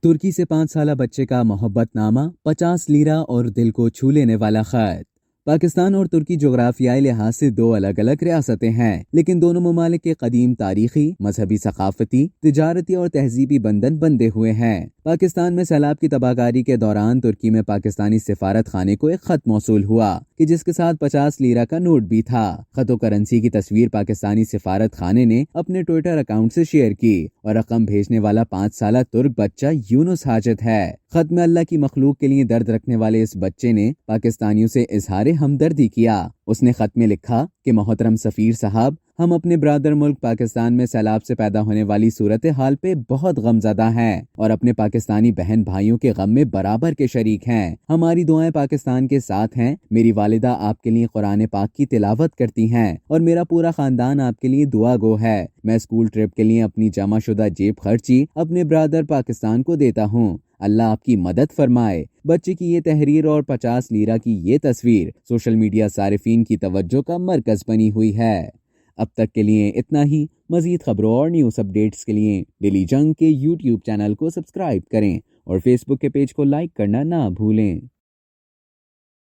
ترکی سے 5 سالہ بچے کا محبت نامہ، 50 لیرہ اور دل کو چھو لینے والا خط۔ پاکستان اور ترکی جغرافیائی لحاظ سے دو الگ الگ ریاستیں ہیں، لیکن دونوں ممالک کے قدیم تاریخی، مذہبی، ثقافتی، تجارتی اور تہذیبی بندھن بندھے ہوئے ہیں۔ پاکستان میں سیلاب کی تباہ کاری کے دوران ترکی میں پاکستانی سفارت خانے کو ایک خط موصول ہوا کہ جس کے ساتھ 50 لیرہ کا نوٹ بھی تھا۔ خط و کرنسی کی تصویر پاکستانی سفارت خانے نے اپنے ٹویٹر اکاؤنٹ سے شیئر کی اور رقم بھیجنے والا 5 سالہ ترک بچہ یونس حاجت ہے۔ خط میں اللہ کی مخلوق کے لیے درد رکھنے والے اس بچے نے پاکستانیوں سے اظہار ہمدردی کیا۔ اس نے خط میں لکھا کہ محترم سفیر صاحب، ہم اپنے برادر ملک پاکستان میں سیلاب سے پیدا ہونے والی صورتحال پہ بہت غمزدہ ہیں اور اپنے پاکستانی بہن بھائیوں کے غم میں برابر کے شریک ہیں۔ ہماری دعائیں پاکستان کے ساتھ ہیں۔ میری والدہ آپ کے لیے قرآن پاک کی تلاوت کرتی ہیں اور میرا پورا خاندان آپ کے لیے دعا گو ہے۔ میں اسکول ٹرپ کے لیے اپنی جمع شدہ جیب خرچی اپنے برادر پاکستان کو دیتا ہوں۔ اللہ آپ کی مدد فرمائے۔ بچے کی یہ تحریر اور 50 لیرہ کی یہ تصویر سوشل میڈیا صارفین کی توجہ کا مرکز بنی ہوئی ہے۔ اب تک کے لیے اتنا ہی۔ مزید خبروں اور نیوز اپڈیٹس کے لیے ڈیلی جنگ کے یوٹیوب چینل کو سبسکرائب کریں اور فیس بک کے پیج کو لائک کرنا نہ بھولیں۔